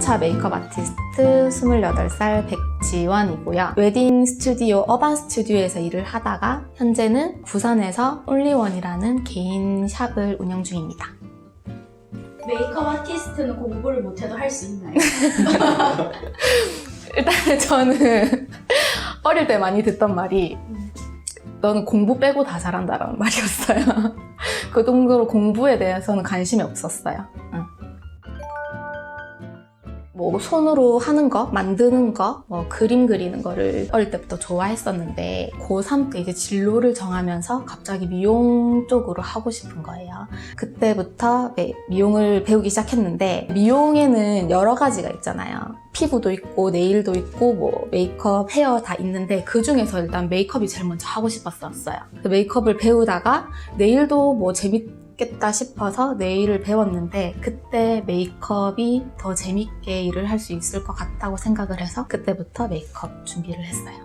2년차 메이크업 아티스트 28살 백지원이고요. 웨딩 스튜디오 어반 스튜디오에서 일을 하다가 현재는 부산에서 올리원이라는 개인 샵을 운영 중입니다. 메이크업 아티스트는 공부를 못해도 할 수 있나요? 일단 저는 어릴 때 많이 듣던 말이 너는 공부 빼고 다 잘한다라는 말이었어요. 그 정도로 공부에 대해서는 관심이 없었어요. 뭐 손으로 하는 거, 만드는 거, 뭐 그림 그리는 거를 어릴 때부터 좋아했었는데 고3 때 이제 진로를 정하면서 갑자기 미용 쪽으로 하고 싶은 거예요. 그때부터 미용을 배우기 시작했는데 메이크업에는 여러 가지가 있잖아요. 피부도 있고 네일도 있고 뭐 메이크업, 헤어 다 있는데 그 중에서 일단 메이크업이 제일 먼저 하고 싶었었어요. 메이크업을 배우다가 네일도 뭐 겠다 싶어서 네일을 배웠는데 그때 메이크업이 더 재밌게 일을 할 수 있을 것 같다고 생각을 해서 그때부터 메이크업 준비를 했어요.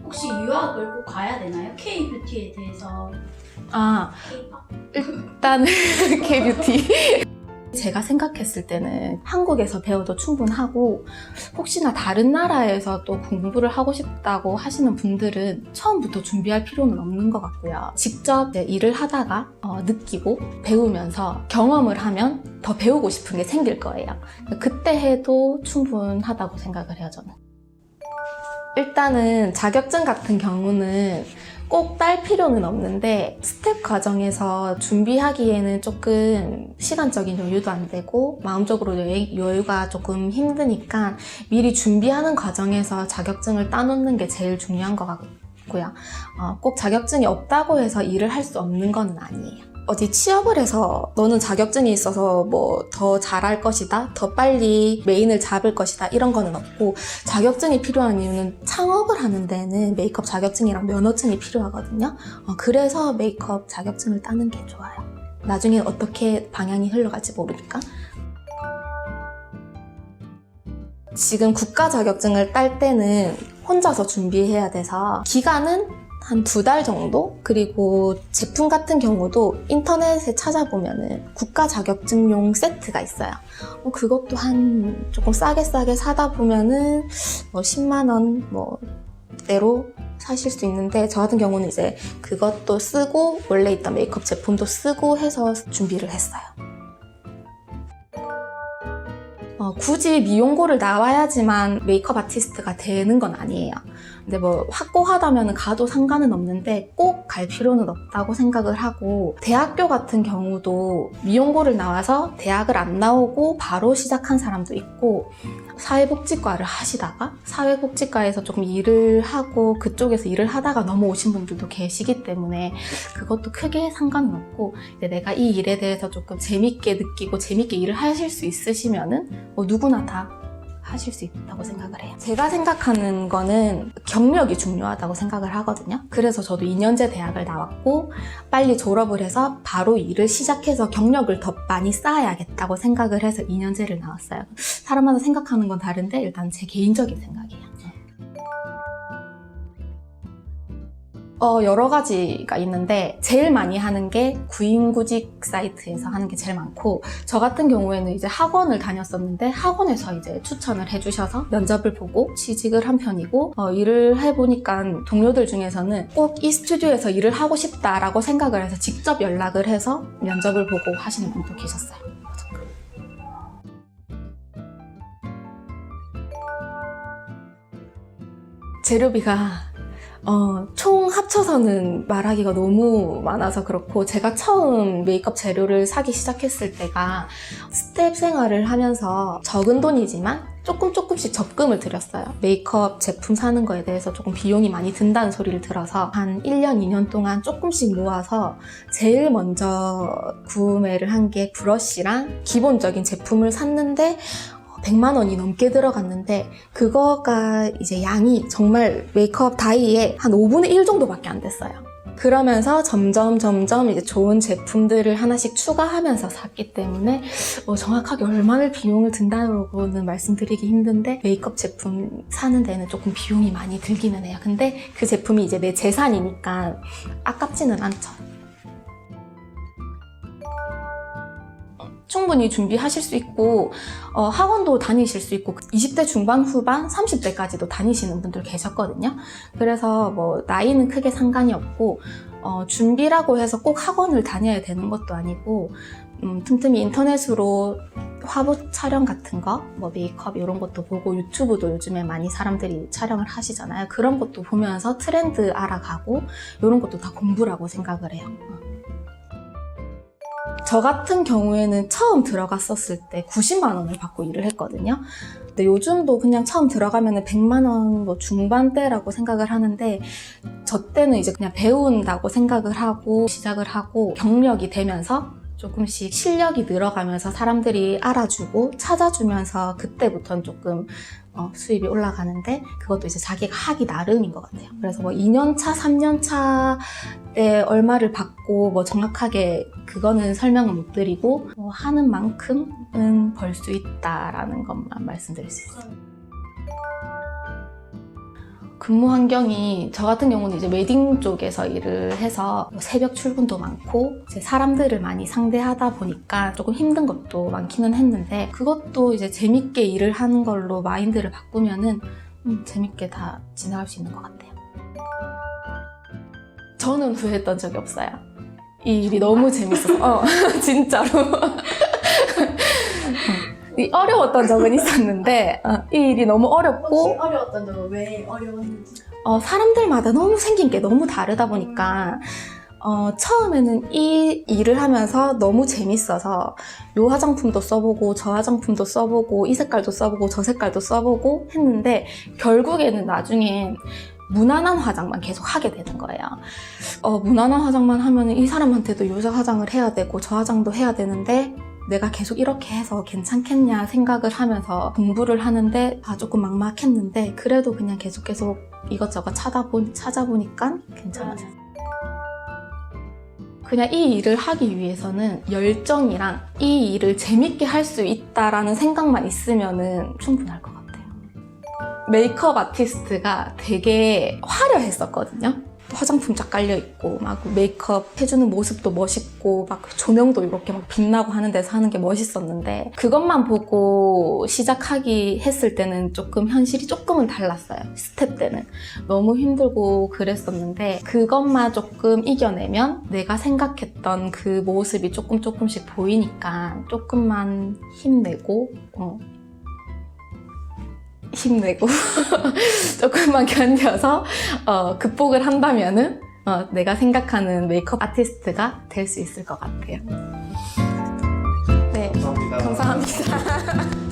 혹시 유학을 꼭 가야 되나요? K-뷰티에 대해서. K-pop? 일단은 K-뷰티 제가 생각했을 때는 한국에서 배워도 충분하고 혹시나 다른 나라에서 또 공부를 하고 싶다고 하시는 분들은 처음부터 준비할 필요는 없는 것 같고요. 직접 일을 하다가 느끼고 배우면서 경험을 하면 더 배우고 싶은 게 생길 거예요. 그때 해도 충분하다고 생각을 해요, 저는. 일단은 자격증 같은 경우는 꼭 딸 필요는 없는데 스텝 과정에서 준비하기에는 조금 시간적인 여유도 안 되고 마음적으로 여유가 조금 힘드니까 미리 준비하는 과정에서 자격증을 따놓는 게 제일 중요한 것 같고요. 꼭 자격증이 없다고 해서 일을 할 수 없는 건 아니에요. 어디 취업을 해서 너는 자격증이 있어서 뭐 더 잘할 것이다, 더 빨리 메인을 잡을 것이다 이런 거는 없고 자격증이 필요한 이유는 창업을 하는 데는 메이크업 자격증이랑 면허증이 필요하거든요. 그래서 메이크업 자격증을 따는 게 좋아요. 나중에 어떻게 방향이 흘러갈지 모르니까. 지금 국가 자격증을 딸 때는 혼자서 준비해야 돼서 기간은 한 2달 정도? 그리고 제품 같은 경우도 인터넷에 찾아보면은 국가 자격증용 세트가 있어요. 그것도 한 조금 싸게 사다 보면은 뭐 10만 원 대로 사실 수 있는데 저 같은 경우는 이제 그것도 쓰고 원래 있던 메이크업 제품도 쓰고 해서 준비를 했어요. 굳이 미용고를 나와야지만 메이크업 아티스트가 되는 건 아니에요. 근데 뭐 확고하다면 가도 상관은 없는데 꼭 갈 필요는 없다고 생각을 하고 대학교 같은 경우도 미용고를 나와서 대학을 안 나오고 바로 시작한 사람도 있고 사회복지과를 하시다가 사회복지과에서 조금 일을 하고 그쪽에서 일을 하다가 넘어오신 분들도 계시기 때문에 그것도 크게 상관은 없고 이제 내가 이 일에 대해서 조금 재밌게 느끼고 재밌게 일을 하실 수 있으시면은 뭐 누구나 다 하실 수 있다고 생각을 해요. 제가 생각하는 거는 경력이 중요하다고 생각을 하거든요. 그래서 저도 2년제 대학을 나왔고 빨리 졸업을 해서 바로 일을 시작해서 경력을 더 많이 쌓아야겠다고 생각을 해서 2년제를 나왔어요. 사람마다 생각하는 건 다른데 일단 제 개인적인 생각이에요. 여러 가지가 있는데 제일 많이 하는 게 구인구직 사이트에서 하는 게 제일 많고 저 같은 경우에는 이제 학원을 다녔었는데 학원에서 이제 추천을 해주셔서 면접을 보고 취직을 한 편이고 일을 해보니까 동료들 중에서는 꼭 이 스튜디오에서 일을 하고 싶다라고 생각을 해서 직접 연락을 해서 면접을 보고 하시는 분도 계셨어요. 재료비가 총 합쳐서는 말하기가 너무 많아서 그렇고 제가 처음 메이크업 재료를 사기 시작했을 때가 스텝 생활을 하면서 적은 돈이지만 조금씩 적금을 들였어요. 메이크업 제품 사는 거에 대해서 조금 비용이 많이 든다는 소리를 들어서 한 1년, 2년 동안 조금씩 모아서 제일 먼저 구매를 한 게 브러쉬랑 기본적인 제품을 샀는데 100만 원이 넘게 들어갔는데 그거가 이제 양이 정말 메이크업 다이에 한 5분의 1 정도밖에 안 됐어요. 그러면서 점점 이제 좋은 제품들을 하나씩 추가하면서 샀기 때문에 정확하게 얼마나 비용을 든다고는 말씀드리기 힘든데 메이크업 제품 사는 데는 조금 비용이 많이 들기는 해요. 근데 그 제품이 이제 내 재산이니까 아깝지는 않죠. 충분히 준비하실 수 있고 학원도 다니실 수 있고 20대 중반 후반 30대까지도 다니시는 분들 계셨거든요. 그래서 뭐 나이는 크게 상관이 없고 준비라고 해서 꼭 학원을 다녀야 되는 것도 아니고 틈틈이 인터넷으로 화보 촬영 같은 거, 뭐 메이크업 이런 것도 보고 유튜브도 요즘에 많이 사람들이 촬영을 하시잖아요. 그런 것도 보면서 트렌드 알아가고 이런 것도 다 공부라고 생각을 해요. 저 같은 경우에는 처음 들어갔었을 때 90만 원을 받고 일을 했거든요. 근데 요즘도 그냥 처음 들어가면 100만 원 뭐 중반대라고 생각을 하는데 저 때는 이제 그냥 배운다고 생각을 하고 시작을 하고 경력이 되면서 조금씩 실력이 늘어가면서 사람들이 알아주고 찾아주면서 그때부터는 조금 수입이 올라가는데 그것도 이제 자기가 하기 나름인 것 같아요. 그래서 뭐 2년차, 3년차에 얼마를 받고 뭐 정확하게 그거는 설명은 못 드리고 뭐 하는 만큼은 벌 수 있다라는 것만 말씀드릴 수 있어요. 근무 환경이 저 같은 경우는 이제 웨딩 쪽에서 일을 해서 새벽 출근도 많고 이제 사람들을 많이 상대하다 보니까 조금 힘든 것도 많기는 했는데 그것도 이제 재밌게 일을 하는 걸로 마인드를 바꾸면은 재밌게 다 지나갈 수 있는 것 같아요. 저는 후회했던 적이 없어요. 이 일이 너무 재밌어서 진짜로. 어려웠던 적은 있었는데 이 일이 너무 어렵고 혹시 어려웠던 점은 왜 어려웠는지? 사람들마다 너무 생긴 게 너무 다르다 보니까 처음에는 이 일을 하면서 너무 재밌어서 요 화장품도 써보고 저 화장품도 써보고 이 색깔도 써보고 저 색깔도 써보고 했는데 결국에는 나중에 무난한 화장만 계속 하게 되는 거예요. 무난한 화장만 하면 이 사람한테도 요 화장을 해야 되고 저 화장도 해야 되는데 내가 계속 이렇게 해서 괜찮겠냐 생각을 하면서 공부를 하는데 조금 막막했는데 그래도 그냥 계속 이것저것 찾아보니까 괜찮았어요. 그냥 이 일을 하기 위해서는 열정이랑 이 일을 재밌게 할 수 있다라는 생각만 있으면은 충분할 것 같아요. 메이크업 아티스트가 되게 화려했었거든요. 화장품 쫙 깔려있고 막 메이크업 해주는 모습도 멋있고 막 조명도 이렇게 막 빛나고 하는 데서 하는 게 멋있었는데 그것만 보고 시작하기 했을 때는 조금 현실이 조금은 달랐어요. 스텝 때는 너무 힘들고 그랬었는데 그것만 조금 이겨내면 내가 생각했던 그 모습이 조금씩 보이니까 조금만 힘내고 조금만 견뎌서 극복을 한다면은 내가 생각하는 메이크업 아티스트가 될 수 있을 것 같아요. 네, 감사합니다. 감사합니다.